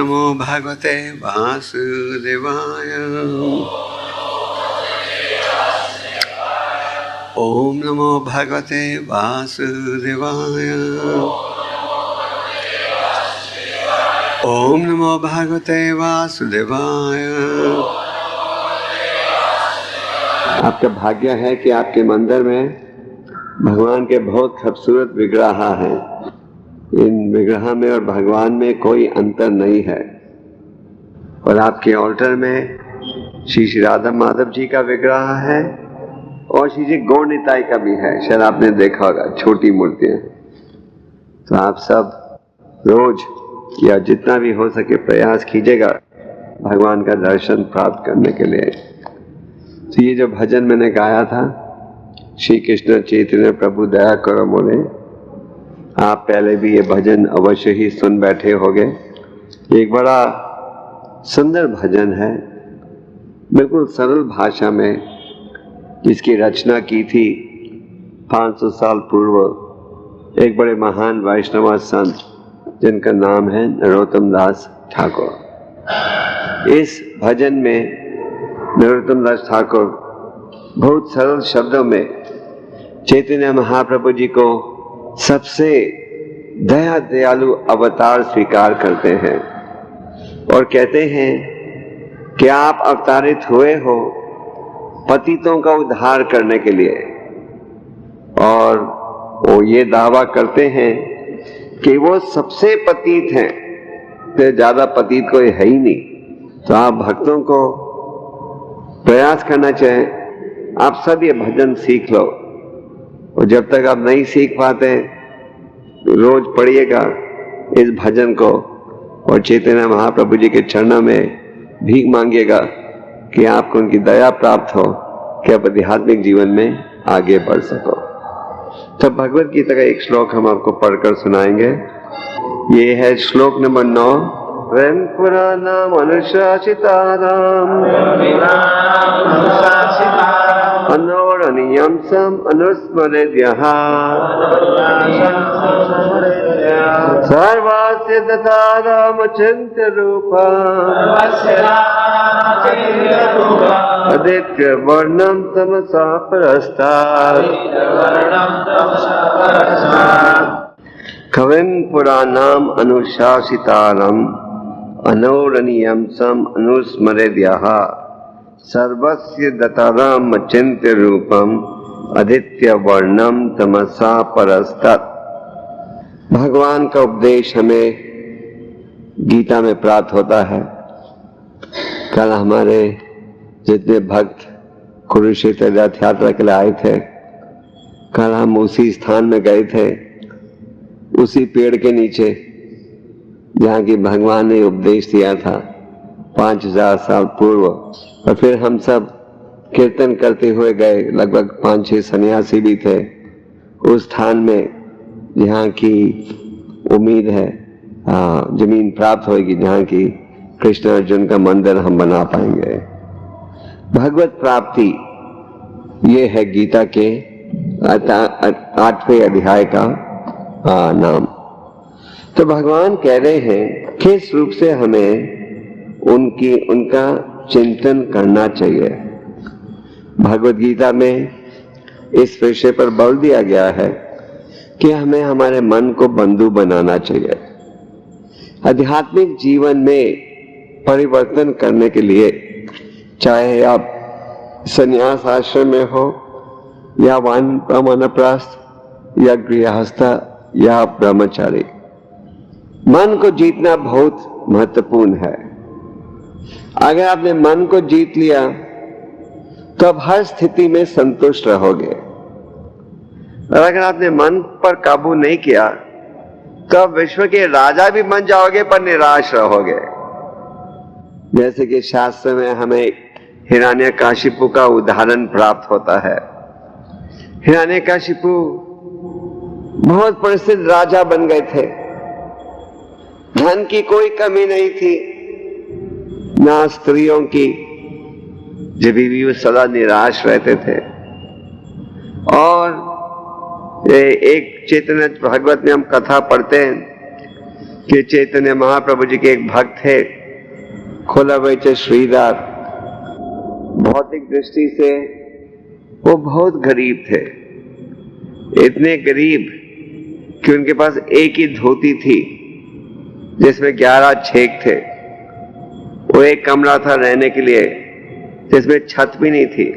नमो भगवते वासुदेवाय। ओम नमो भगवते वासुदेवाय। ओम नमो भगवते वासुदेवाय। आपका भाग्य है कि आपके मंदिर में भगवान के बहुत खूबसूरत विग्रह हैं। इन विग्रह में और भगवान में कोई अंतर नहीं है। और आपके ऑल्टर में श्री श्री राधा माधव जी का विग्रह है और श्री जी गौर निताई का भी है। शायद आपने देखा होगा, छोटी मूर्तियां। तो आप सब रोज या जितना भी हो सके प्रयास कीजिएगा भगवान का दर्शन प्राप्त करने के लिए। तो ये जो भजन मैंने गाया था, श्री कृष्ण चैतन्य प्रभु दया करो मोरे, आप पहले भी ये भजन अवश्य ही सुन बैठे होंगे। एक बड़ा सुंदर भजन है, बिल्कुल सरल भाषा में, जिसकी रचना की थी 500 साल पूर्व एक बड़े महान वैष्णव संत जिनका नाम है नरोत्तम दास ठाकुर। इस भजन में नरोत्तम दास ठाकुर बहुत सरल शब्दों में चैतन्य महाप्रभु जी को सबसे दया दयालु अवतार स्वीकार करते हैं और कहते हैं कि आप अवतारित हुए हो पतितों का उद्धार करने के लिए। और वो ये दावा करते हैं कि वो सबसे पतित हैं, तो ज्यादा पतित कोई है ही नहीं। तो आप भक्तों को प्रयास करना चाहिए, आप सब ये भजन सीख लो। और जब तक आप नहीं सीख पाते रोज पढ़िएगा इस भजन को और चैतन्य महाप्रभु जी के चरणों में भीख मांगिएगा कि आपको उनकी दया प्राप्त हो कि आप आध्यात्मिक जीवन में आगे बढ़ सको। तो भगवद गीता का एक श्लोक हम आपको पढ़कर सुनाएंगे। ये है श्लोक नंबर 9। प्रेम पुराणम अनुशासितानाम अनोरणीयं सम अनुस्मरेद्यः सर्वस्य दतारम चिन्त्य रूपम् आदित्य वर्णम तमसा परस्तात् कविं पुराणम अनुशासितारम अनोरणीयं सम अनुस्मरेद्यः सर्वस्य दतारम चिन्त्य रूपम आदित्य वर्णम तमसा परस्तत्। भगवान का उपदेश हमें गीता में प्राप्त होता है। कल हमारे जितने भक्त कुरुक्षेत्र रथ यात्रा के लिए आए थे, कल हम उसी स्थान में गए थे, उसी पेड़ के नीचे जहाँ की भगवान ने उपदेश दिया था 5000 साल पूर्व। और फिर हम सब कीर्तन करते हुए गए, लगभग 5-6 सन्यासी भी थे उस स्थान में जहाँ की उम्मीद है जमीन प्राप्त होगी, जहाँ की कृष्ण अर्जुन का मंदिर हम बना पाएंगे। भगवत प्राप्ति ये है गीता के 8वें अध्याय का नाम। तो भगवान कह रहे हैं किस रूप से हमें उनका चिंतन करना चाहिए। भगवत गीता में इस विषय पर बल दिया गया है कि हमें हमारे मन को बंधु बनाना चाहिए। आध्यात्मिक जीवन में परिवर्तन करने के लिए, चाहे आप संन्यास आश्रम में हो या वानप्रस्थ या गृहस्थ या ब्रह्मचारी, मन को जीतना बहुत महत्वपूर्ण है। अगर आपने मन को जीत लिया तो आप हर स्थिति में संतुष्ट रहोगे। और अगर आपने मन पर काबू नहीं किया तो आप विश्व के राजा भी बन जाओगे पर निराश रहोगे। जैसे कि शास्त्र में हमें हिरण्यकशिपु का उदाहरण प्राप्त होता है। हिरण्यकशिपु बहुत प्रसिद्ध राजा बन गए थे, धन की कोई कमी नहीं थी, ना स्त्रियों की, जब भी वो सदा निराश रहते थे। और एक चैतन्य भागवत में हम कथा पढ़ते हैं कि चैतन्य महाप्रभु जी के एक भक्त थे खोलावैचे श्रीधर। भौतिक दृष्टि से वो बहुत गरीब थे, इतने गरीब कि उनके पास एक ही धोती थी जिसमें 11 छेद थे। वो एक कमरा था रहने के लिए जिसमें छत भी नहीं थी,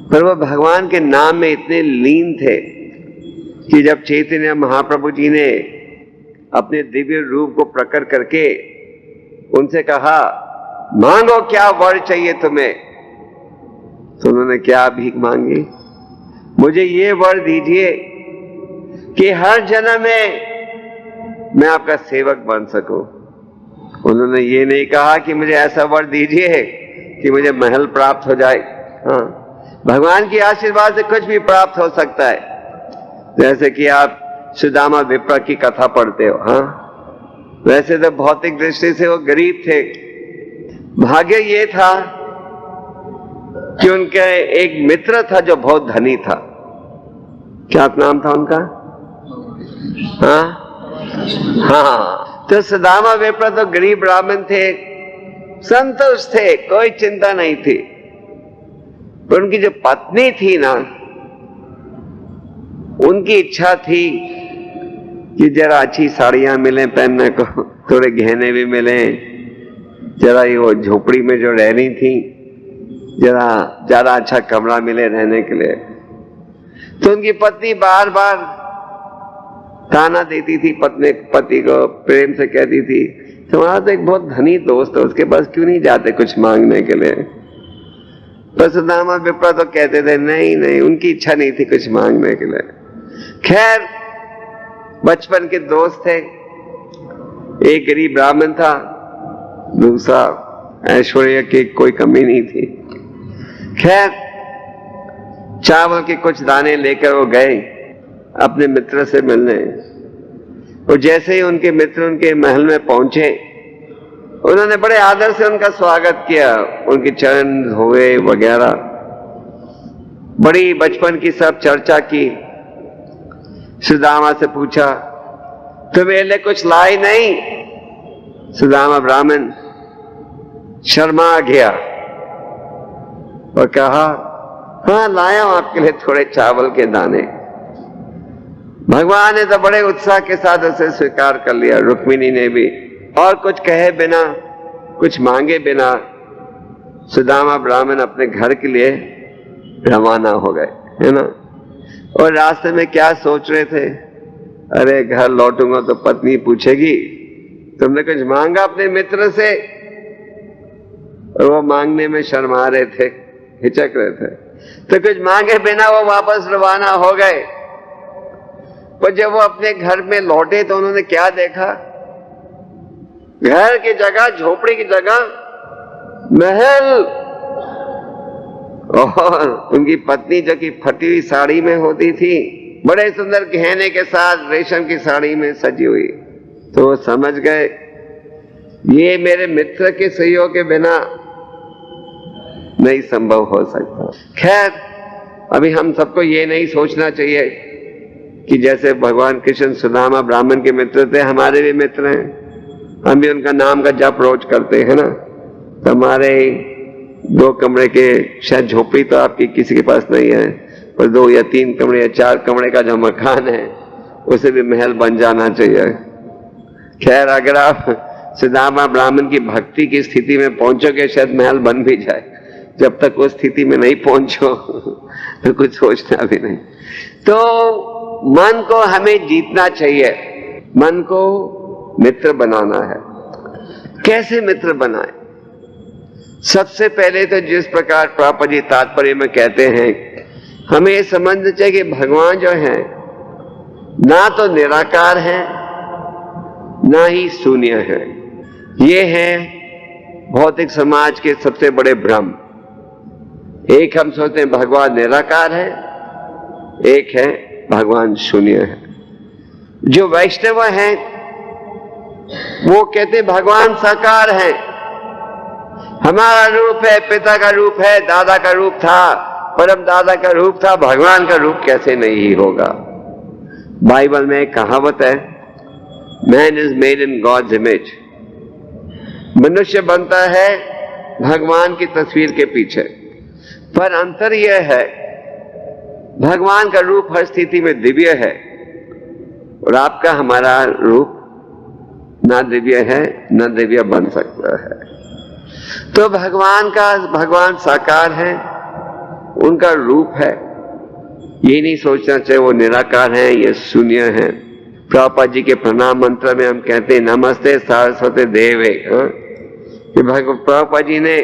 पर वो भगवान के नाम में इतने लीन थे कि जब चैतन्य महाप्रभु जी ने अपने दिव्य रूप को प्रकट करके उनसे कहा, मांगो क्या वर चाहिए तुम्हें, तो उन्होंने क्या भीख मांगी? मुझे ये वर दीजिए कि हर जन्म में मैं आपका सेवक बन सकूं। उन्होंने ये नहीं कहा कि मुझे ऐसा वर दीजिए कि मुझे महल प्राप्त हो जाए। हाँ, भगवान की आशीर्वाद से कुछ भी प्राप्त हो सकता है, जैसे कि आप सुदामा विप्र की कथा पढ़ते हो। हाँ, वैसे तो भौतिक दृष्टि से वो गरीब थे। भाग्य ये था कि उनके एक मित्र था जो बहुत धनी था। क्या नाम था उनका? हाँ, तो सुदामा विप्र तो गरीब ब्राह्मण थे, संतुष्ट थे, कोई चिंता नहीं थी। पर उनकी जो पत्नी थी ना, उनकी इच्छा थी कि जरा अच्छी साड़ियां मिले पहनने को, थोड़े गहने भी मिले, जरा ये वो झोपड़ी में जो रह रही थी जरा ज्यादा अच्छा कमरा मिले रहने के लिए। तो उनकी पत्नी बार बार ताना देती थी, पति को प्रेम से कहती थी, तुम्हारा तो एक बहुत धनी दोस्त है, उसके पास क्यों नहीं जाते कुछ मांगने के लिए? पर सुदामा विप्र तो कहते थे नहीं नहीं, उनकी इच्छा नहीं थी कुछ मांगने के लिए। खैर, बचपन के दोस्त थे, एक गरीब ब्राह्मण था, दूसरा ऐश्वर्य की कोई कमी नहीं थी। खैर, चावल के कुछ दाने लेकर वो गए अपने मित्र से मिलने। और जैसे ही उनके मित्र उनके महल में पहुंचे, उन्होंने बड़े आदर से उनका स्वागत किया, उनके चरण धोए वगैरह, बड़ी बचपन की सब चर्चा की। सुदामा से पूछा, तुम मेरे लिए कुछ लाई नहीं? सुदामा ब्राह्मण शर्मा गया और कहा, हाँ लाया हूं आपके लिए थोड़े चावल के दाने। भगवान ने तो बड़े उत्साह के साथ उसे स्वीकार कर लिया, रुक्मिणी ने भी, और कुछ कहे बिना, कुछ मांगे बिना सुदामा ब्राह्मण अपने घर के लिए रवाना हो गए, है ना। और रास्ते में क्या सोच रहे थे? अरे घर लौटूंगा तो पत्नी पूछेगी तुमने कुछ मांगा अपने मित्र से? और वो मांगने में शर्मा रहे थे, हिचक रहे थे, तो कुछ मांगे बिना वो वापस रवाना हो गए। पर जब वो अपने घर में लौटे तो उन्होंने क्या देखा? घर की जगह, झोपड़ी की जगह महल, और उनकी पत्नी जो कि फटी हुई साड़ी में होती थी, बड़े सुंदर गहने के साथ रेशम की साड़ी में सजी हुई। तो वो समझ गए ये मेरे मित्र के सहयोग के बिना नहीं संभव हो सकता। खैर, अभी हम सबको ये नहीं सोचना चाहिए कि जैसे भगवान कृष्ण सुदामा ब्राह्मण के मित्र थे, हमारे भी मित्र हैं, हम भी उनका नाम का जप रोज करते हैं ना। तो हमारे 2 कमरे के शायद झोपड़ी तो आपकी किसी के पास नहीं है, पर 2 या 3 कमरे या 4 कमरे का जो मकान है उसे भी महल बन जाना चाहिए। खैर, अगर आप सुदामा ब्राह्मण की भक्ति की स्थिति में पहुंचोगे शायद महल बन भी जाए, जब तक उस स्थिति में नहीं पहुंचो तो कुछ सोचना भी नहीं। तो मन को हमें जीतना चाहिए, मन को मित्र बनाना है। कैसे मित्र बनाए? सबसे पहले तो जिस प्रकार प्रभुपाद जी तात्पर्य में कहते हैं, हमें ये समझना चाहिए कि भगवान जो है ना तो निराकार है ना ही शून्य है। ये है भौतिक समाज के सबसे बड़े भ्रम। एक हम सोचते हैं भगवान निराकार है, एक है भगवान शून्य है। जो वैष्णव हैं वो कहते भगवान साकार है, हमारा रूप है, पिता का रूप है, दादा का रूप था, परम दादा का रूप था, भगवान का रूप कैसे नहीं होगा। बाइबल में एक कहावत है, man is made in God's image. मनुष्य बनता है भगवान की तस्वीर के पीछे, पर अंतर यह है भगवान का रूप हर स्थिति में दिव्य है और आपका हमारा रूप ना दिव्य है न दिव्य बन सकता है। तो भगवान साकार है, उनका रूप है। ये नहीं सोचना चाहिए वो निराकार है, ये शून्य है। प्रभुपाद जी के प्रणाम मंत्र में हम कहते हैं नमस्ते सरस्वती देवे। प्रभुपाद जी ने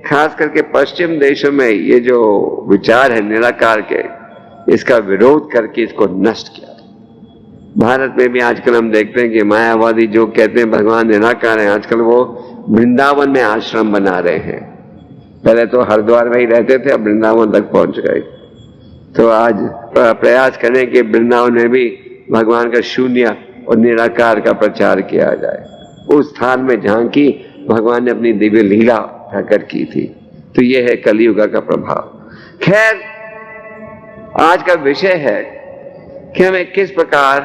खास करके पश्चिम देशों में ये जो विचार है निराकार के, इसका विरोध करके इसको नष्ट किया। भारत में भी आजकल हम देखते हैं कि मायावादी जो कहते हैं भगवान निराकार है, आजकल वो वृंदावन में आश्रम बना रहे हैं। पहले तो हरिद्वार में ही रहते थे, अब वृंदावन तक पहुंच गए। तो आज प्रयास करें कि वृंदावन में भी भगवान का शून्य और निराकार का प्रचार किया जाए, उस स्थान में जहां की भगवान ने अपनी दिव्य लीला प्रकट की थी। तो यह है कलियुग का प्रभाव। खैर, आज का विषय है कि हमें किस प्रकार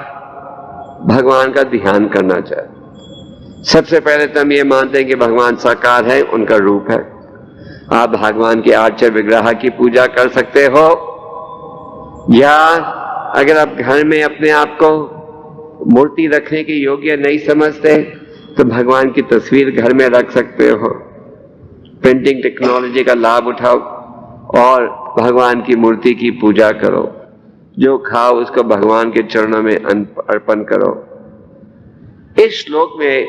भगवान का ध्यान करना चाहिए। सबसे पहले तो हम ये मानते हैं कि भगवान साकार है, उनका रूप है। आप भगवान के आर्च विग्रह की पूजा कर सकते हो, या अगर आप घर में अपने आप को मूर्ति रखने के योग्य नहीं समझते तो भगवान की तस्वीर घर में रख सकते हो। प्रिंटिंग टेक्नोलॉजी का लाभ उठाओ और भगवान की मूर्ति की पूजा करो। जो खाओ उसको भगवान के चरणों में अर्पण करो। इस श्लोक में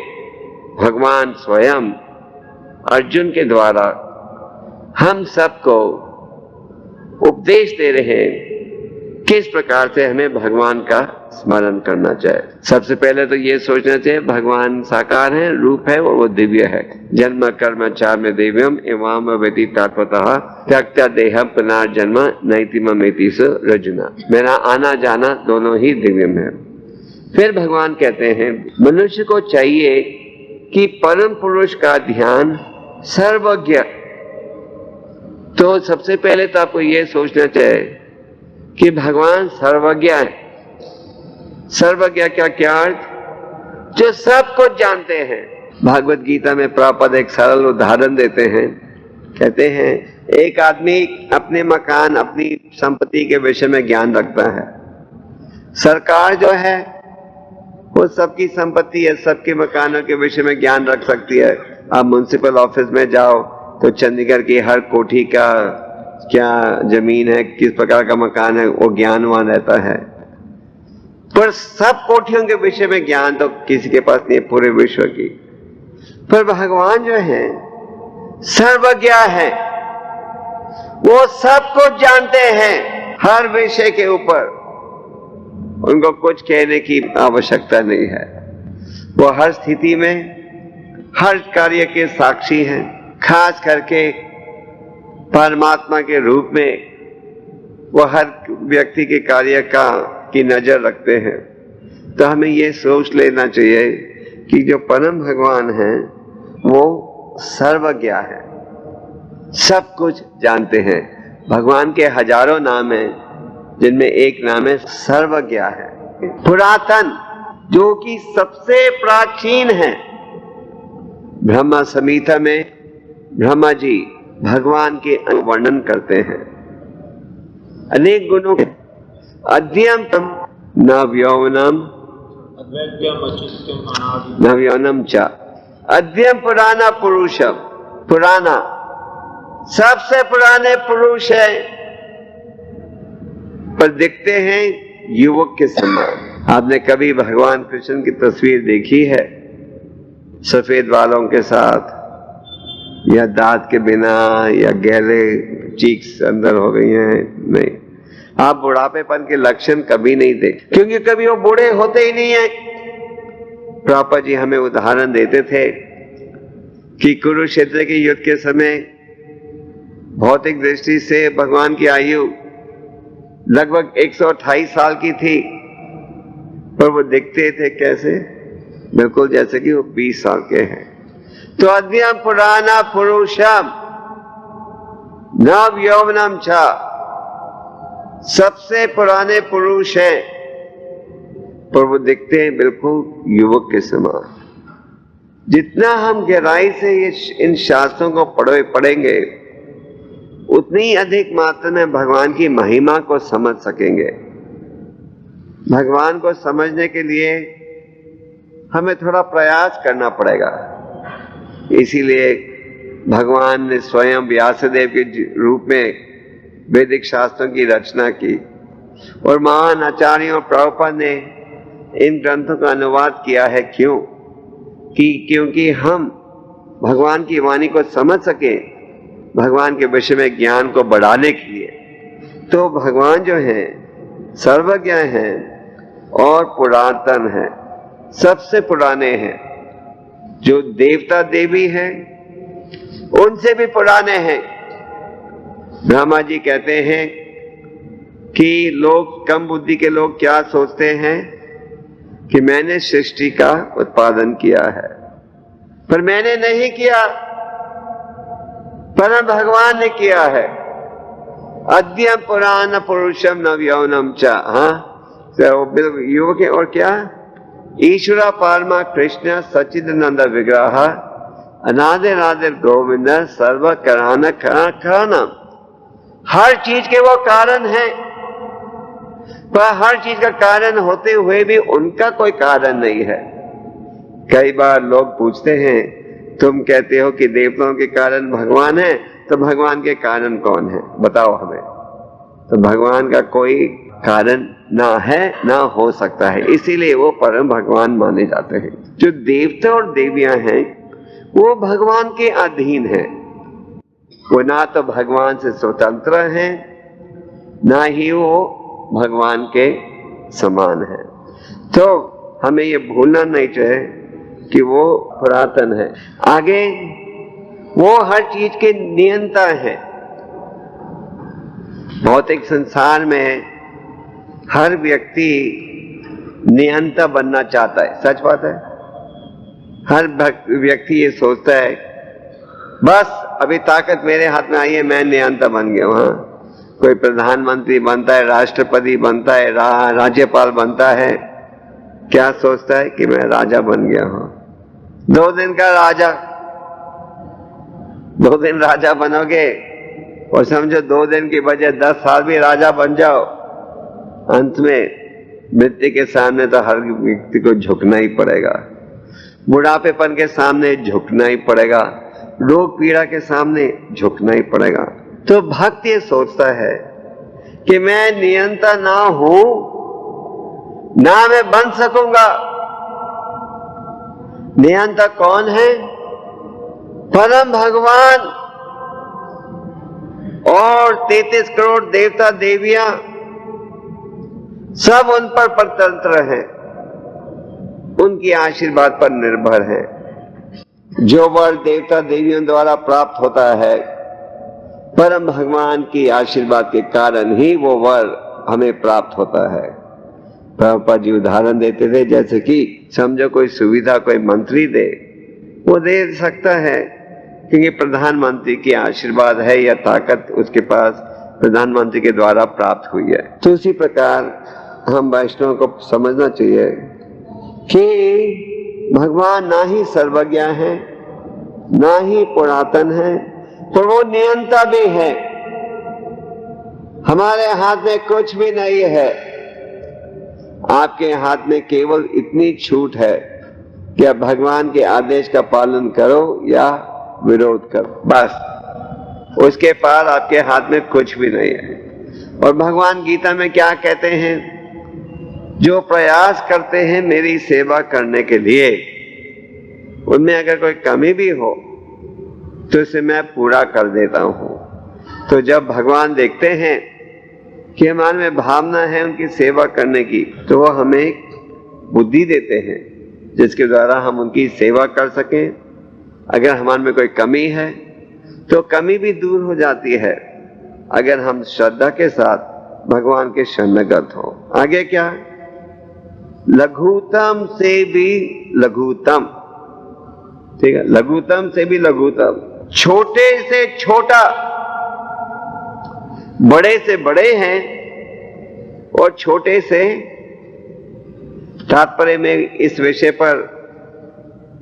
भगवान स्वयं अर्जुन के द्वारा हम सबको उपदेश दे रहे हैं किस प्रकार से हमें भगवान का स्मरण करना चाहिए। सबसे पहले तो ये सोचना चाहिए भगवान साकार है, रूप है और वो दिव्य है। जन्म कर्म चार्य दिव्यम एवं व्यतीतात्मतः त्यक्त्या देहम पुनर्जन्म नैतिममेति स रजुना। मेरा आना जाना दोनों ही दिव्यम है। फिर भगवान कहते हैं मनुष्य को चाहिए कि परम पुरुष का ध्यान सर्वज्ञ। तो सबसे पहले तो आपको ये सोचना चाहिए कि भगवान सर्वज्ञ है। सर्वज्ञ का क्या अर्थ? जो सब कुछ जानते हैं। भागवत गीता में प्रभुपाद एक सरल उदाहरण देते हैं। कहते हैं एक आदमी अपने मकान, अपनी संपत्ति के विषय में ज्ञान रखता है। सरकार जो है वो सबकी संपत्ति है, सबके मकानों के विषय में ज्ञान रख सकती है। आप म्युनिसिपल ऑफिस में जाओ तो चंडीगढ़ की हर कोठी का क्या जमीन है, किस प्रकार का मकान है, वो ज्ञान वहां रहता है। पर सब कोठियों के विषय में ज्ञान तो किसी के पास नहीं है पूरे विश्व की। पर भगवान जो है सर्वज्ञ है, वो सब कुछ जानते हैं हर विषय के ऊपर। उनको कुछ कहने की आवश्यकता नहीं है। वो हर स्थिति में हर कार्य के साक्षी हैं। खास करके परमात्मा के रूप में वो हर व्यक्ति के कार्य की नजर रखते हैं। तो हमें ये सोच लेना चाहिए कि जो परम भगवान है वो सर्वज्ञ है, सब कुछ जानते हैं। भगवान के हजारों नाम हैं जिनमें एक नाम है सर्वज्ञ है। पुरातन, जो कि सबसे प्राचीन है। ब्रह्मा संहिता में ब्रह्मा जी भगवान के वर्णन करते हैं अनेक गुणों के। अद्यम नव्यौनम च अद्यम पुराना पुरुषम। पुराना, सबसे पुराने पुरुष है, पर दिखते हैं युवक के समान। आपने कभी भगवान कृष्ण की तस्वीर देखी है सफेद बालों के साथ, या दांत के बिना, या गहरे चीक्स अंदर हो गई हैं? नहीं। आप बुढ़ापेपन के लक्षण कभी नहीं देखे, क्योंकि कभी वो बूढ़े होते ही नहीं है। प्रभुपाद जी हमें उदाहरण देते थे कि कुरुक्षेत्र के युद्ध के समय भौतिक दृष्टि से भगवान की आयु लगभग 128 साल की थी, पर वो दिखते थे कैसे? बिल्कुल जैसे कि वो 20 साल के हैं। तो अद्यम पुराना पुरुषम नव यौवनम छ, सबसे पुराने पुरुष हैं पर वो दिखते हैं बिल्कुल युवक के समान। जितना हम गहराई से इन शास्त्रों को पढ़ेंगे उतनी ही अधिक मात्रा में भगवान की महिमा को समझ सकेंगे। भगवान को समझने के लिए हमें थोड़ा प्रयास करना पड़ेगा। इसीलिए भगवान ने स्वयं व्यासदेव के रूप में वैदिक शास्त्रों की रचना की और महान आचार्यों प्रभुपाद ने इन ग्रंथों का अनुवाद किया है। क्यों? क्योंकि हम भगवान की वाणी को समझ सके, भगवान के विषय में ज्ञान को बढ़ाने के लिए। तो भगवान जो है सर्वज्ञ हैं और पुरातन है, सबसे पुराने हैं। जो देवता देवी हैं उनसे भी पुराने हैं। ब्रह्मा जी कहते हैं कि लोग, कम बुद्धि के लोग क्या सोचते हैं कि मैंने सृष्टि का उत्पादन किया है, पर मैंने नहीं किया, परम भगवान ने किया है। अद्य पुराण पुरुषम नवयौवनम च, युवक है। और क्या? ईश्वरा पारमा कृष्ण सच्चिदानंद विग्रह अनादिर आदिर गोविंद सर्व करान कारणम। हर चीज के वो कारण है, पर हर चीज का कारण होते हुए भी उनका कोई कारण नहीं है। कई बार लोग पूछते हैं, तुम कहते हो कि देवताओं के कारण भगवान है, तो भगवान के कारण कौन है, बताओ हमें। तो भगवान का कोई कारण ना है ना हो सकता है, इसीलिए वो परम भगवान माने जाते हैं। जो देवता और देवियां हैं वो भगवान के अधीन हैं। वो ना तो भगवान से स्वतंत्र हैं, ना ही वो भगवान के समान है। तो हमें ये भूलना नहीं चाहिए कि वो पुरातन है। आगे वो हर चीज के नियंता है। भौतिक संसार में हर व्यक्ति नियंता बनना चाहता है, सच बात है। हर व्यक्ति ये सोचता है बस अभी ताकत मेरे हाथ में आई है, मैं नियंता बन गया हूं। कोई प्रधानमंत्री बनता है, राष्ट्रपति बनता है, राज्यपाल बनता है, क्या सोचता है कि मैं राजा बन गया हूं। 2 दिन का राजा, 2 दिन राजा बनोगे और समझो 2 दिन की बजाय 10 साल भी राजा बन जाओ, अंत में मृत्यु के सामने तो हर व्यक्ति को झुकना ही पड़ेगा। बुढ़ापेपन के सामने झुकना ही पड़ेगा, रोग पीड़ा के सामने झुकना ही पड़ेगा। तो भक्त ये सोचता है कि मैं नियंता ना हूं, ना मैं बन सकूंगा। नियंता कौन है? परम भगवान और 33 करोड़ देवता देवियां सब उन पर परतंत्र हैं, उनकी आशीर्वाद पर निर्भर है। जो वर देवता देवियों द्वारा प्राप्त होता है, परम भगवान की आशीर्वाद के कारण ही वो वर हमें प्राप्त होता है। प्रभुपाद जी उदाहरण देते थे, जैसे कि समझो कोई सुविधा कोई मंत्री दे, वो दे सकता है क्योंकि प्रधानमंत्री की आशीर्वाद है या ताकत उसके पास प्रधानमंत्री के द्वारा प्राप्त हुई है। तो उसी प्रकार हम वैष्णव को समझना चाहिए कि भगवान ना ही सर्वज्ञ है, ना ही पुरातन है, पर वो नियंता भी है। हमारे हाथ में कुछ भी नहीं है। आपके हाथ में केवल इतनी छूट है कि आप भगवान के आदेश का पालन करो या विरोध करो, बस। उसके पार आपके हाथ में कुछ भी नहीं है। और भगवान गीता में क्या कहते हैं? जो प्रयास करते हैं मेरी सेवा करने के लिए, उनमें अगर कोई कमी भी हो तो उसे मैं पूरा कर देता हूं। तो जब भगवान देखते हैं कि हमारे में भावना है उनकी सेवा करने की, तो वो हमें बुद्धि देते हैं जिसके द्वारा हम उनकी सेवा कर सकें। अगर हमारे में कोई कमी है तो कमी भी दूर हो जाती है अगर हम श्रद्धा के साथ भगवान के शरणगत हो। आगे क्या? लघुतम से भी लघुतम, ठीक है, लघुतम से भी लघुतम, छोटे से छोटा, बड़े से बड़े हैं और छोटे से तात्पर्य में इस विषय पर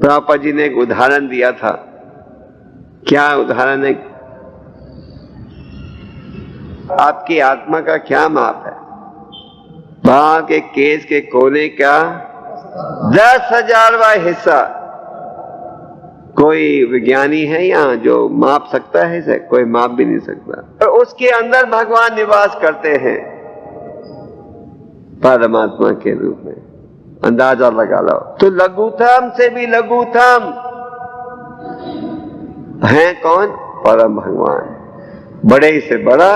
प्रभुपाद जी ने एक उदाहरण दिया था। क्या उदाहरण है? आपकी आत्मा का क्या माप है? बाल के केस के कोने का 10,000वां हिस्सा। कोई विज्ञानी है यहाँ जो माप सकता है इसे? कोई माप भी नहीं सकता। और उसके अंदर भगवान निवास करते हैं परमात्मा के रूप में। अंदाजा लगा लो। तो लघुतम से भी लघुतम है कौन? परम भगवान। बड़े से बड़ा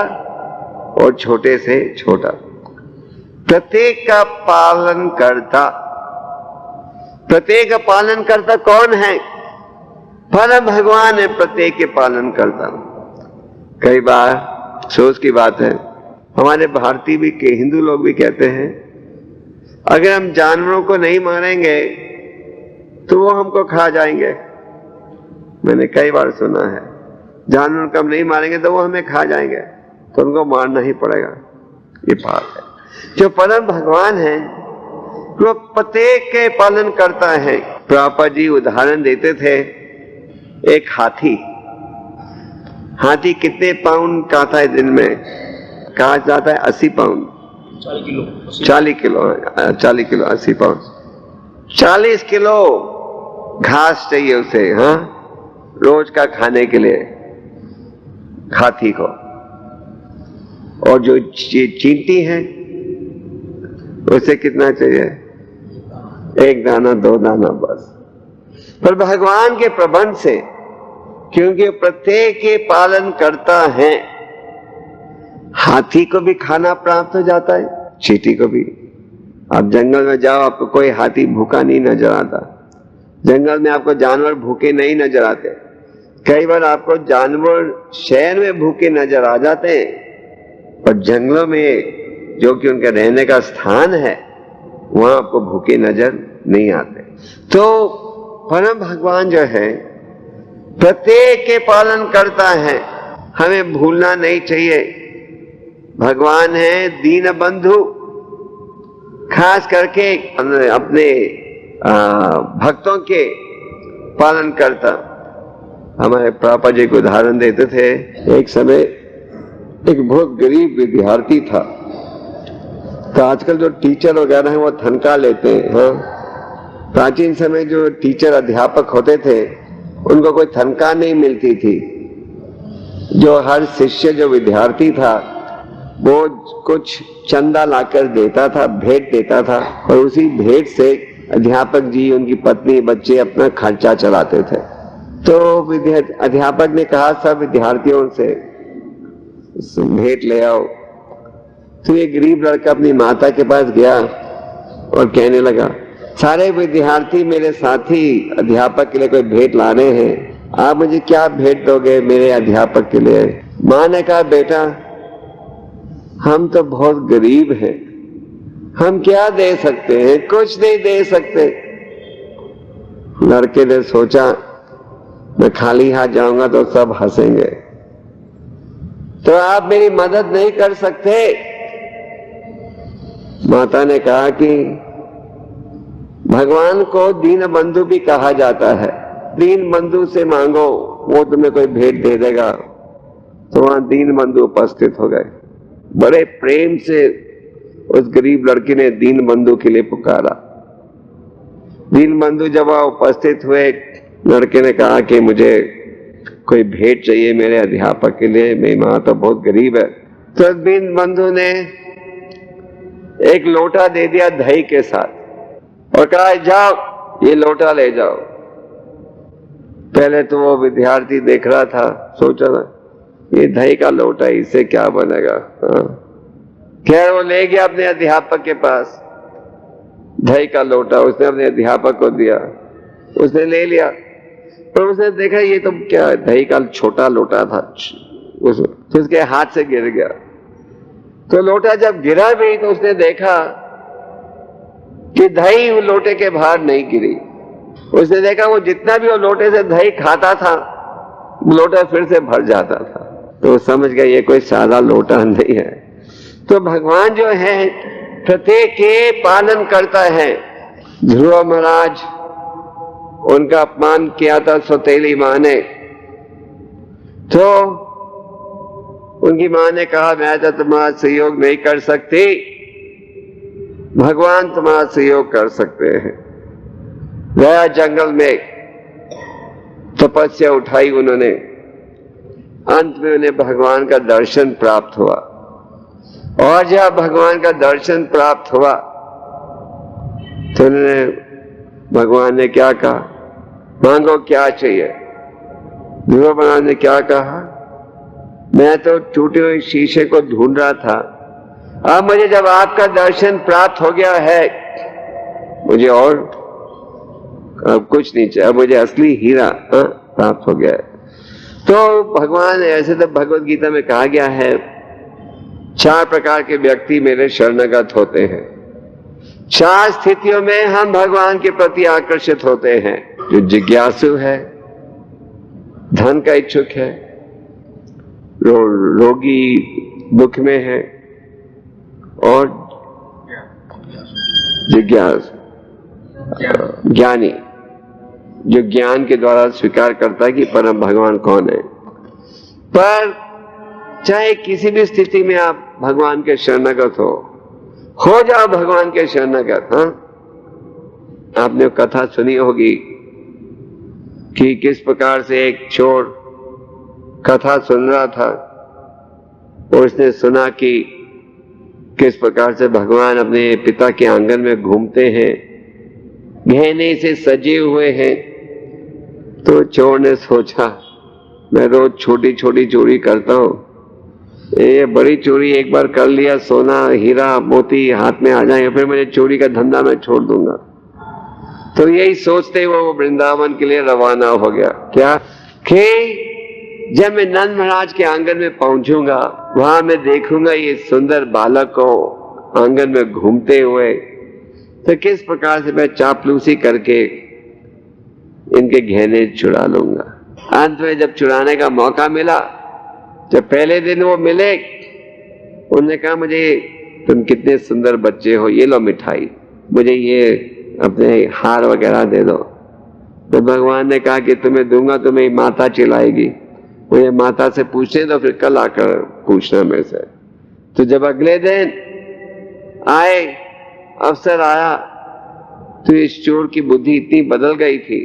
और छोटे से छोटा, प्रत्येक का पालन करता। प्रत्येक का पालन करता कौन है? परम भगवान है प्रत्येक के पालन करता। कई बार सोच की बात है, हमारे भारतीय भी के हिंदू लोग भी कहते हैं अगर हम जानवरों को नहीं मारेंगे तो वो हमको खा जाएंगे। मैंने कई बार सुना है, जानवरों को हम नहीं मारेंगे तो वो हमें खा जाएंगे, तो उनको मारना ही पड़ेगा। ये बात है। जो परम भगवान है वो प्रत्येक के पालन करता है। प्रभुपाद जी उदाहरण देते थे, एक हाथी कितने पाउंड खाता है दिन में? कहा जाता है 80 पाउंड, 40 किलो 80 पाउंड। 40 किलो घास चाहिए उसे, हाँ, रोज का खाने के लिए हाथी को। और जो चींटी है उसे कितना चाहिए? 1 दाना 2 दाना बस। पर भगवान के प्रबंध से, क्योंकि प्रत्येक के पालन करता है, हाथी को भी खाना प्राप्त हो जाता है, चींटी को भी। आप जंगल में जाओ, आपको कोई हाथी भूखा नहीं नजर आता। जंगल में आपको जानवर भूखे नहीं नजर आते। कई बार आपको जानवर शहर में भूखे नजर आ जाते हैं, पर जंगलों में जो कि उनका रहने का स्थान है वहां आपको भूखे नजर नहीं आते। तो परम भगवान जो है प्रत्येक के पालन करता है, हमें भूलना नहीं चाहिए। भगवान है दीन बंधु, खास करके अपने भक्तों के पालन करता। हमारे प्रभुपाद जी को उदाहरण देते थे, एक समय एक बहुत गरीब विद्यार्थी था। तो आजकल जो टीचर वगैरह हैं वो तनख्वाह लेते हैं, हाँ। प्राचीन समय जो टीचर अध्यापक होते थे उनको कोई तनख्वाह नहीं मिलती थी। जो हर शिष्य, जो विद्यार्थी था, वो कुछ चंदा लाकर देता था, भेंट देता था, और उसी भेंट से अध्यापक जी, उनकी पत्नी, बच्चे अपना खर्चा चलाते थे। तो अध्यापक ने कहा सब विद्यार्थियों से भेंट ले आओ। तो ये गरीब लड़का अपनी माता के पास गया और कहने लगा, सारे विद्यार्थी मेरे साथी अध्यापक के लिए कोई भेंट ला रहे हैं, आप मुझे क्या भेंट दोगे मेरे अध्यापक के लिए? मां ने कहा, बेटा हम तो बहुत गरीब हैं, हम क्या दे सकते हैं? कुछ नहीं दे सकते। लड़के ने सोचा मैं खाली हाथ जाऊंगा तो सब हंसेंगे, तो आप मेरी मदद नहीं कर सकते? माता ने कहा कि भगवान को दीन बंधु भी कहा जाता है। दीन बंधु से मांगो, वो तुम्हें कोई भेंट दे देगा। तो वहां दीन बंधु उपस्थित हो गए। बड़े प्रेम से उस गरीब लड़की ने दीन बंधु के लिए पुकारा। दीन बंधु जब वहां उपस्थित हुए, लड़के ने कहा कि मुझे कोई भेंट चाहिए मेरे अध्यापक के लिए, मेरी मां तो बहुत गरीब है। तो दीन बंधु ने एक लोटा दे दिया दही के साथ और कहा, जाओ ये लोटा ले जाओ। पहले तो वो विद्यार्थी देख रहा था, सोच रहा ये दही का लोटा, इससे क्या बनेगा। खैर वो ले गया अपने अध्यापक के पास दही का लोटा, उसने अपने अध्यापक को दिया, उसने ले लिया। पर उसने देखा ये तो क्या दही का छोटा लोटा था, तो उसके हाथ से गिर गया। तो लोटा जब गिरा भी तो उसने देखा कि दही वो लोटे के बाहर नहीं गिरी। उसने देखा वो जितना भी वो लोटे से दही खाता था, लोटा फिर से भर जाता था। तो वो समझ गया ये कोई सादा लोटा नहीं है। तो भगवान जो है प्रत्येक के पालन करता है। ध्रुव महाराज, उनका अपमान किया था सौतेली मां ने, तो उनकी मां ने कहा मैं तो तुम्हारा सहयोग नहीं कर सकती, भगवान तुम्हारा सहयोग कर सकते हैं। गया जंगल में, तपस्या उठाई उन्होंने, अंत में उन्हें भगवान का दर्शन प्राप्त हुआ। और जब भगवान का दर्शन प्राप्त हुआ तो उन्होंने, भगवान ने क्या कहा, मांगो क्या चाहिए। ध्रुव महाराज ने क्या कहा, मैं तो टूटे हुए शीशे को ढूंढ रहा था, अब मुझे जब आपका दर्शन प्राप्त हो गया है, मुझे और अब कुछ नहीं चाहिए, अब मुझे असली हीरा प्राप्त हो गया है। तो भगवान, ऐसे तो भगवत गीता में कहा गया है 4 प्रकार के व्यक्ति मेरे शरणागत होते हैं। 4 स्थितियों में हम भगवान के प्रति आकर्षित होते हैं। जो जिज्ञासु है, धन का इच्छुक है, रोगी दुख में है, और जिज्ञासु ज्ञानी, जो ज्ञान के द्वारा स्वीकार करता है कि परम भगवान कौन है। पर चाहे किसी भी स्थिति में आप भगवान के शरणागत हो जाओ भगवान के शरणागत। हाँ, आपने कथा सुनी होगी कि किस प्रकार से एक चोर कथा सुन रहा था और उसने सुना कि किस प्रकार से भगवान अपने पिता के आंगन में घूमते हैं, गहने से सजे हुए हैं। तो चोर ने सोचा मैं रोज छोटी छोटी चोरी करता हूं, ये बड़ी चोरी एक बार कर लिया, सोना हीरा मोती हाथ में आ जाएंगे, फिर मुझे चोरी का धंधा मैं छोड़ दूंगा। तो यही सोचते हुए वो वृंदावन के लिए रवाना हो गया। क्या कि जब मैं नंद महाराज के आंगन में पहुंचूंगा, वहां मैं देखूंगा ये सुंदर बालक को आंगन में घूमते हुए, तो किस प्रकार से मैं चापलूसी करके इनके गहने चुरा लूंगा। अंत में जब चुराने का मौका मिला, जब पहले दिन वो मिले, उन्होंने कहा मुझे, तुम कितने सुंदर बच्चे हो, ये लो मिठाई, मुझे ये अपने हार वगैरह दे दो। तो भगवान ने कहा कि तुम्हें दूंगा तो मेरी माता चिल्लाएगी, मुझे माता से पूछने दो, फिर कल आकर पूछना मेरे से। तो जब अगले दिन आए, अवसर आया, तो इस चोर की बुद्धि इतनी बदल गई थी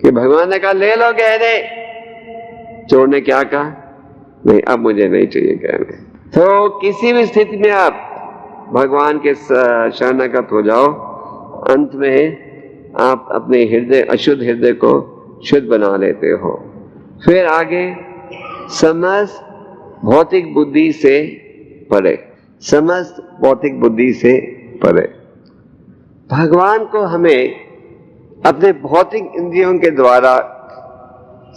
कि भगवान ने कहा ले लो गहने। चोर ने क्या कहा, नहीं अब मुझे नहीं चाहिए गहने। तो किसी भी स्थिति में आप भगवान के शरणागत हो जाओ, अंत में आप अपने हृदय, अशुद्ध हृदय को शुद्ध बना लेते हो। फिर आगे समस्त भौतिक बुद्धि से परे, समस्त भौतिक बुद्धि से परे। भगवान को हमें अपने भौतिक इंद्रियों के द्वारा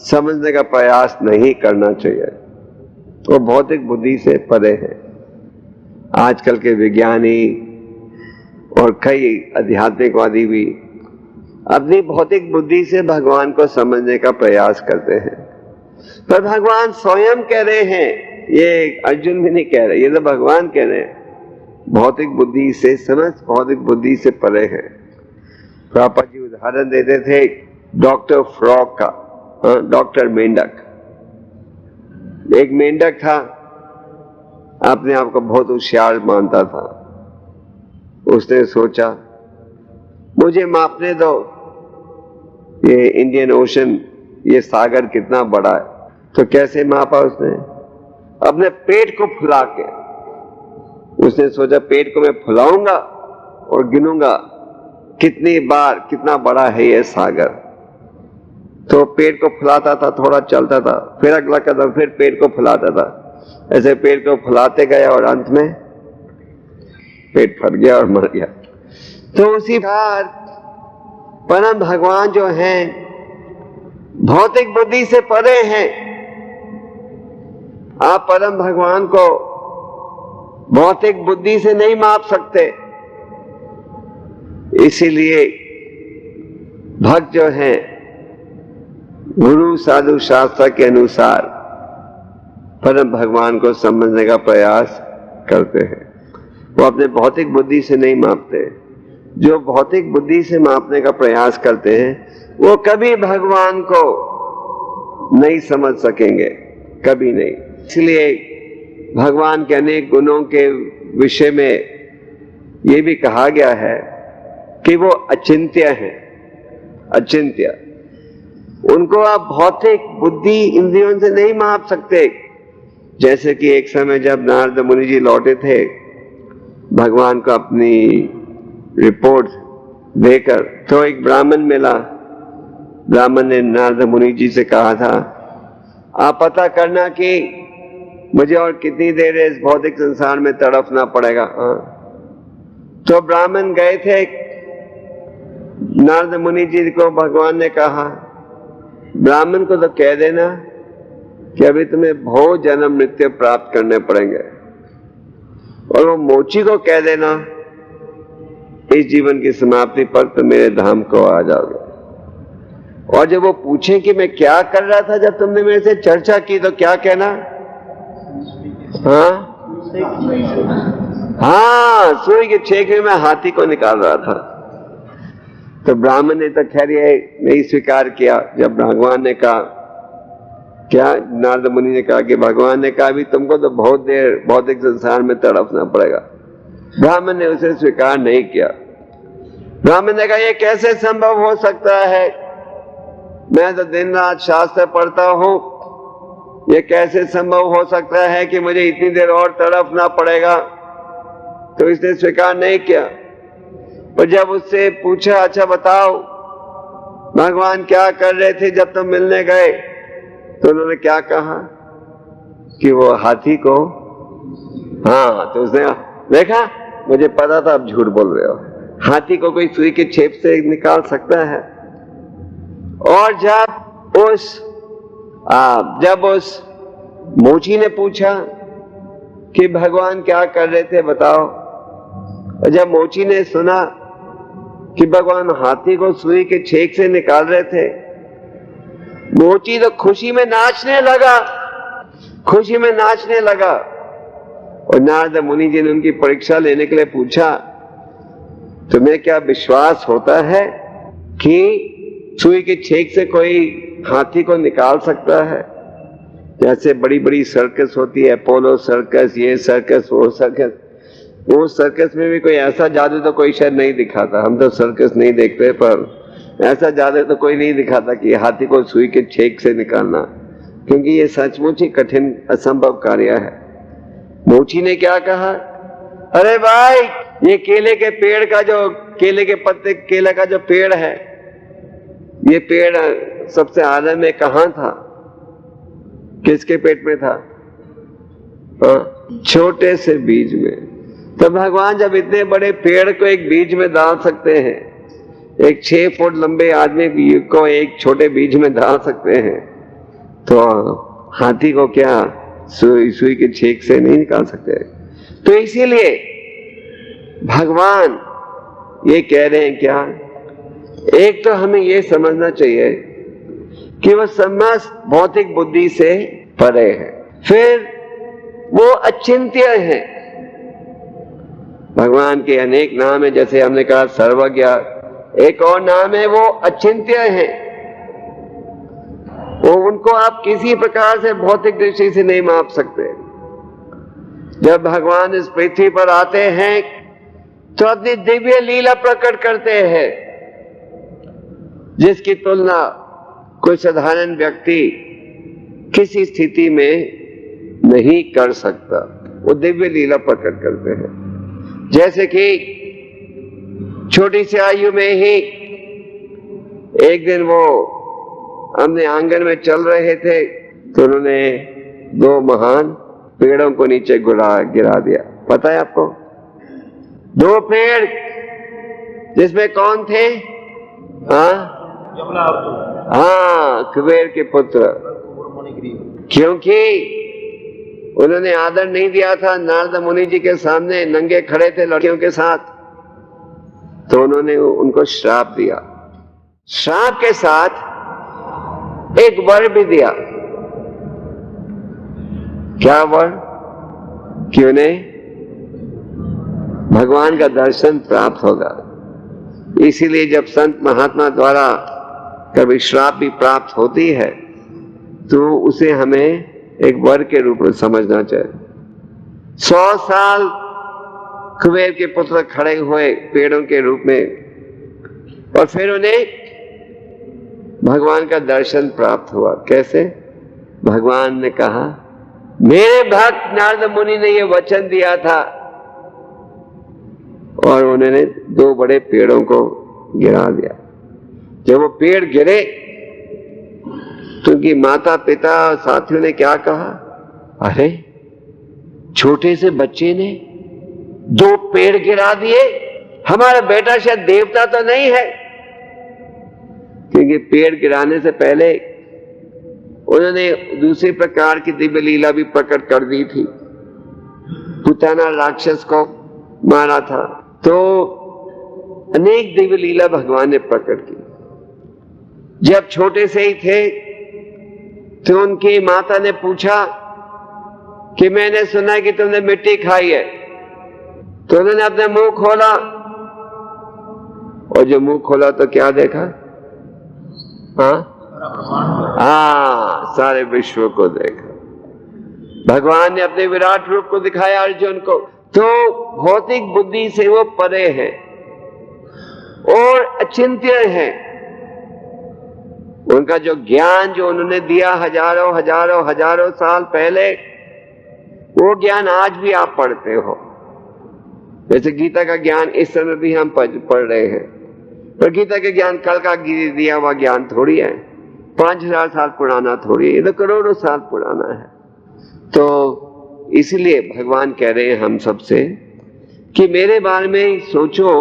समझने का प्रयास नहीं करना चाहिए, वो भौतिक बुद्धि से परे है। आजकल के विज्ञानी और कई आध्यात्मिकवादी भी अपनी भौतिक बुद्धि से भगवान को समझने का प्रयास करते हैं, पर भगवान स्वयं कह रहे हैं, ये अर्जुन भी नहीं कह रहे, ये तो भगवान कह रहे हैं, भौतिक बुद्धि से, समस्त भौतिक बुद्धि से परे है। प्रभुपाद जी उदाहरण देते थे डॉक्टर फ्रॉग का, डॉक्टर मेंढक। एक मेंढक था, अपने आप को बहुत होशियार मानता था। उसने सोचा मुझे मापने दो, ये इंडियन ओशन, ये सागर कितना बड़ा है। तो कैसे मापा उसने, अपने पेट को फुला के। उसने सोचा पेट को मैं फुलाऊंगा और गिनूंगा कितनी बार, कितना बड़ा है ये सागर। तो पेट को फुलाता था, थोड़ा चलता था, फिर अगला कदम, फिर पेट को फुलाता था। ऐसे पेट को फुलाते गया और अंत में पेट फट गया और मर गया। तो उसी प्रकार परम भगवान जो हैं, भौतिक बुद्धि से परे हैं। आप परम भगवान को भौतिक बुद्धि से नहीं माप सकते। इसीलिए भक्त जो हैं, गुरु साधु शास्त्र के अनुसार परम भगवान को समझने का प्रयास करते हैं। वो अपने भौतिक बुद्धि से नहीं मापते। जो भौतिक बुद्धि से मापने का प्रयास करते हैं वो कभी भगवान को नहीं समझ सकेंगे, कभी नहीं। इसलिए भगवान के अनेक गुणों के विषय में ये भी कहा गया है कि वो अचिंत्य हैं, अचिंत्य। उनको आप भौतिक बुद्धि इंद्रियों से नहीं माप सकते। जैसे कि एक समय जब नारद मुनि जी लौटे थे भगवान को अपनी रिपोर्ट देकर, तो एक ब्राह्मण मिला। ब्राह्मण ने नारद मुनि जी से कहा था, आप पता करना कि मुझे और कितनी देर इस भौतिक संसार में तड़पना पड़ेगा। तो ब्राह्मण गए थे, नारद मुनि जी को भगवान ने कहा, ब्राह्मण को तो कह देना कि अभी तुम्हें बहुत जन्म मृत्यु प्राप्त करने पड़ेंगे, और वो मोची को कह देना इस जीवन की समाप्ति पर तुम मेरे धाम को आ जाओगे। और जब वो पूछे कि मैं क्या कर रहा था जब तुमने मेरे से चर्चा की, तो क्या कहना? हाँ, सुई के छेक में मैं हाथी को निकाल रहा था। तो ब्राह्मण ने तो खैर ये नहीं स्वीकार किया। जब भगवान ने कहा, क्या नारद मुनि ने कहा कि भगवान ने कहा भी तुमको तो बहुत देर भौतिक संसार में तड़पना पड़ेगा। ब्राह्मण ने उसे स्वीकार नहीं किया। ब्राह्मण ने कहा, ये कैसे संभव हो सकता है? मैं तो दिन रात शास्त्र पढ़ता हूं, ये कैसे संभव हो सकता है कि मुझे इतनी देर और तड़पना पड़ेगा? तो इसने स्वीकार नहीं किया। और जब उससे पूछा, अच्छा बताओ भगवान क्या कर रहे थे जब तुम मिलने गए? तो उन्होंने क्या कहा कि वो हाथी को, हाँ। तो उसने देखा, मुझे पता था आप झूठ बोल रहे हो, हाथी को कोई सुई के छेप से निकाल सकता है? और जब उस मोची ने पूछा कि भगवान क्या कर रहे थे बताओ, और जब मोची ने सुना कि भगवान हाथी को सुई के छेक से निकाल रहे थे, मोची तो खुशी में नाचने लगा, खुशी में नाचने लगा। और नारद मुनि जी ने उनकी परीक्षा लेने के लिए पूछा, तुम्हें क्या विश्वास होता है कि सुई के छेक से कोई हाथी को निकाल सकता है? जैसे बड़ी बड़ी सर्कस होती है, पोलो सर्कस, ये सर्कस, वो सर्कस, वो सर्कस में भी कोई ऐसा जादू तो कोई शायद नहीं दिखाता। हम तो सर्कस नहीं देखते, पर ऐसा जादू तो कोई नहीं दिखाता कि हाथी को सुई के छेक से निकालना, क्योंकि ये सचमुच ही कठिन असंभव कार्य है। मोची ने क्या कहा, अरे भाई, ये केले के पेड़ का जो, केले के पत्ते, केले का जो पेड़ है, ये पेड़ सबसे आदम में कहां था? किसके पेट में था? छोटे से बीज में। तो भगवान जब इतने बड़े पेड़ को एक बीज में डाल सकते हैं, एक 6 फुट लंबे आदमी को एक छोटे बीज में डाल सकते हैं, तो हाथी को क्या सुई के छेक से नहीं निकाल सकते? तो इसीलिए भगवान ये कह रहे हैं क्या, एक तो हमें ये समझना चाहिए कि वह समस्त भौतिक बुद्धि से परे है, फिर वो अचिंत्य है। भगवान के अनेक नाम है, जैसे हमने कहा सर्वज्ञ, एक और नाम है वो अचिंत्य है। वो उनको आप किसी प्रकार से भौतिक दृष्टि से नहीं माप सकते। जब भगवान इस पृथ्वी पर आते हैं तो अपनी दिव्य लीला प्रकट करते हैं, जिसकी तुलना कोई साधारण व्यक्ति किसी स्थिति में नहीं कर सकता। वो दिव्य लीला प्रकट करते हैं। जैसे कि छोटी सी आयु में ही एक दिन वो हमने आंगन में चल रहे थे, तो उन्होंने 2 महान पेड़ों को नीचे गिरा दिया। पता है आपको? 2 पेड़, जिसमें कौन थे? हाँ, कुबेर के पुत्र। क्योंकि उन्होंने आदर नहीं दिया था, नारद मुनि जी के सामने नंगे खड़े थे लड़कियों के साथ, तो उन्होंने उनको श्राप दिया। श्राप के साथ एक वर भी दिया। क्या वर? कि उन्हें भगवान का दर्शन प्राप्त होगा। इसीलिए जब संत महात्मा द्वारा कभी श्राप भी प्राप्त होती है तो उसे हमें एक वर के रूप में समझना चाहिए। 100 साल कुबेर के पुत्र खड़े हुए पेड़ों के रूप में, और फिर उन्हें भगवान का दर्शन प्राप्त हुआ। कैसे? भगवान ने कहा, मेरे भक्त नारद मुनि ने यह वचन दिया था, और उन्होंने 2 बड़े पेड़ों को गिरा दिया। जब वो पेड़ गिरे तो उनकी माता पिता और साथियों ने क्या कहा, अरे छोटे से बच्चे ने 2 पेड़ गिरा दिए, हमारा बेटा शायद देवता तो नहीं है। क्योंकि पेड़ गिराने से पहले उन्होंने दूसरे प्रकार की दिव्य लीला भी प्रकट कर दी थी। पुतना राक्षस को मारा था, तो अनेक दिव्य लीला भगवान ने प्रकट की। जब छोटे से ही थे तो उनकी माता ने पूछा कि मैंने सुना कि तुमने मिट्टी खाई है। तो उन्होंने अपने मुंह खोला, और जब मुंह खोला तो क्या देखा? सारे विश्व को देखा। भगवान ने अपने विराट रूप को दिखाया अर्जुन को। तो भौतिक बुद्धि से वो परे हैं और अचिंत्य हैं। उनका जो ज्ञान जो उन्होंने दिया हजारों साल पहले, वो ज्ञान आज भी आप पढ़ते हो। जैसे गीता का ज्ञान इस समय भी हम पढ़ रहे हैं, पर गीता के ज्ञान कल का दिया हुआ ज्ञान थोड़ी है, 5000 साल पुराना थोड़ी है, ये तो करोड़ों साल पुराना है। तो इसलिए भगवान कह रहे हैं हम सबसे कि मेरे बारे में सोचो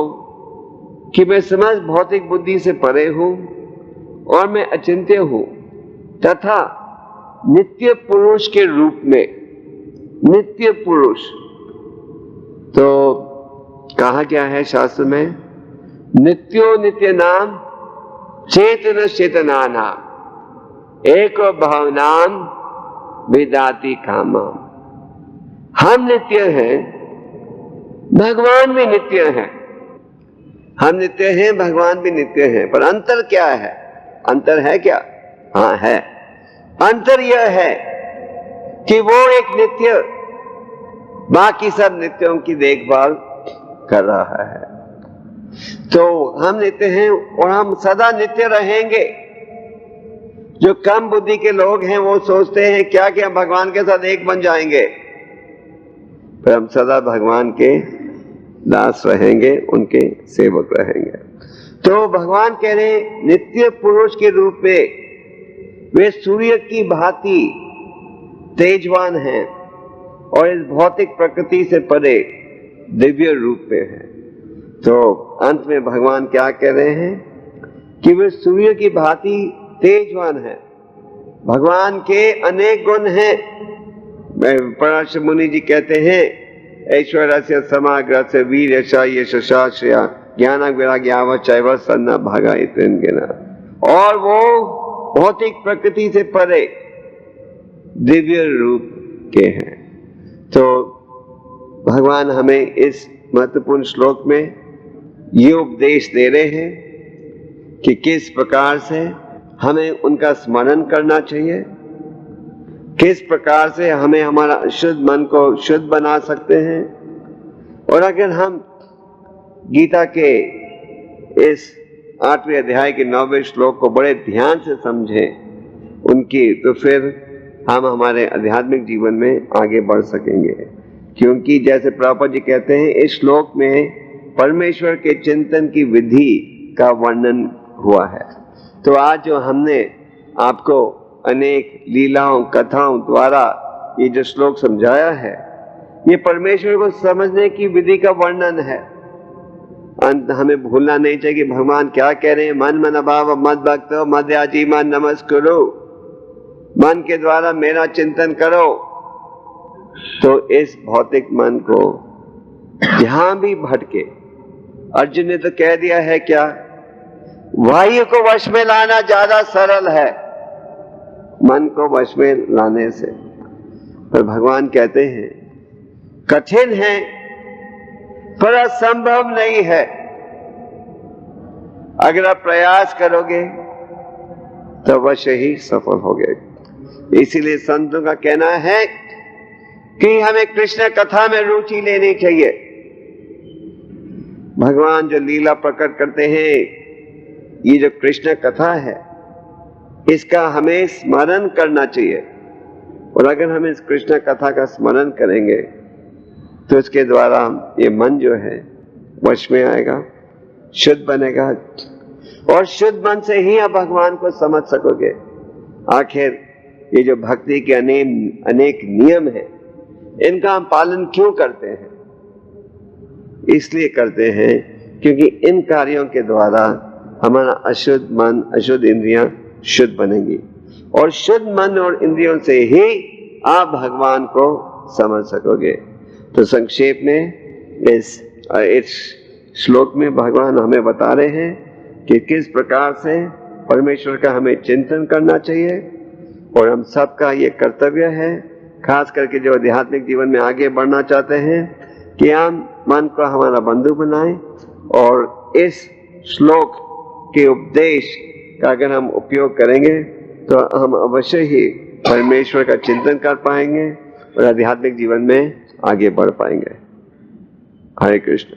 कि मैं समस्त भौतिक बुद्धि से परे हूं और मैं अचिंत्य हूं, तथा नित्य पुरुष के रूप में, नित्य पुरुष तो कहा गया है शास्त्र में, नित्यो नित्य नाम चेतन चेतना नाम एक भावनाम विदाति कामा। हम नित्य हैं, भगवान भी नित्य है। हम नित्य हैं, भगवान भी नित्य है, पर अंतर क्या है? अंतर है क्या? हाँ है। अंतर यह है कि वो एक नित्य बाकी सब नित्यों की देखभाल कर रहा है। तो हम नित्य हैं और हम सदा नित्य रहेंगे। जो कम बुद्धि के लोग हैं वो सोचते हैं क्या कि हम भगवान के साथ एक बन जाएंगे, पर हम सदा भगवान के दास रहेंगे, उनके सेवक रहेंगे। तो भगवान कह रहे हैं नित्य पुरुष के रूप में वे सूर्य की भांति तेजवान हैं और इस भौतिक प्रकृति से परे दिव्य रूप में है। तो अंत में भगवान क्या कह रहे हैं कि वे सूर्य की भांति तेजवान है। भगवान के अनेक गुण हैं। पराशर मुनि जी कहते हैं ऐश्वर्य से समाग्र से वीर यशा ज्ञान वैराग्यावचैव सन्ना भागा इतन गिना। और वो भौतिक प्रकृति से परे दिव्य रूप के हैं। तो भगवान हमें इस महत्वपूर्ण श्लोक में ये उपदेश दे रहे हैं कि किस प्रकार से हमें उनका स्मरण करना चाहिए, किस प्रकार से हमें हमारा शुद्ध मन को शुद्ध बना सकते हैं। और अगर हम गीता के इस 8वें अध्याय के 9वें श्लोक को बड़े ध्यान से समझें उनकी, तो फिर हम हमारे आध्यात्मिक जीवन में आगे बढ़ सकेंगे। क्योंकि जैसे प्रभुपाद जी कहते हैं इस श्लोक में परमेश्वर के चिंतन की विधि का वर्णन हुआ है। तो आज जो हमने आपको अनेक लीलाओं कथाओं द्वारा ये जो श्लोक समझाया है, ये परमेश्वर को समझने की विधि का वर्णन है। अंत हमें भूलना नहीं चाहिए कि भगवान क्या कह रहे हैं, मन मन भाव मद भक्त मद याजी मन नमस्कुरु। मन के द्वारा मेरा चिंतन करो। तो इस भौतिक मन को जहां भी भटके, अर्जुन ने तो कह दिया है क्या, वायु को वश में लाना ज्यादा सरल है मन को वश में लाने से। पर भगवान कहते हैं कठिन है पर असंभव नहीं है। अगर आप प्रयास करोगे तो अवश्य ही सफल होगे। इसीलिए संतों का कहना है कि हमें कृष्ण कथा में रुचि लेनी चाहिए। भगवान जो लीला प्रकट करते हैं, ये जो कृष्ण कथा है, इसका हमें स्मरण करना चाहिए। और अगर हम इस कृष्ण कथा का स्मरण करेंगे तो इसके द्वारा ये मन जो है वश में आएगा, शुद्ध बनेगा, और शुद्ध मन से ही आप भगवान को समझ सकोगे। आखिर ये जो भक्ति के अनेक नियम हैं, इनका हम पालन क्यों करते हैं? इसलिए करते हैं क्योंकि इन कार्यों के द्वारा हमारा अशुद्ध मन, अशुद्ध इंद्रियां शुद्ध बनेंगी, और शुद्ध मन और इंद्रियों से ही आप भगवान को समझ सकोगे। तो संक्षेप में इस श्लोक में भगवान हमें बता रहे हैं कि किस प्रकार से परमेश्वर का हमें चिंतन करना चाहिए, और हम सबका ये कर्तव्य है, खास करके जो आध्यात्मिक जीवन में आगे बढ़ना चाहते हैं, कि हम मन को हमारा बंधु बनाएं, और इस श्लोक के उपदेश का अगर हम उपयोग करेंगे तो हम अवश्य ही परमेश्वर का चिंतन कर पाएंगे और आध्यात्मिक जीवन में आगे बढ़ पाएंगे। हरे कृष्ण।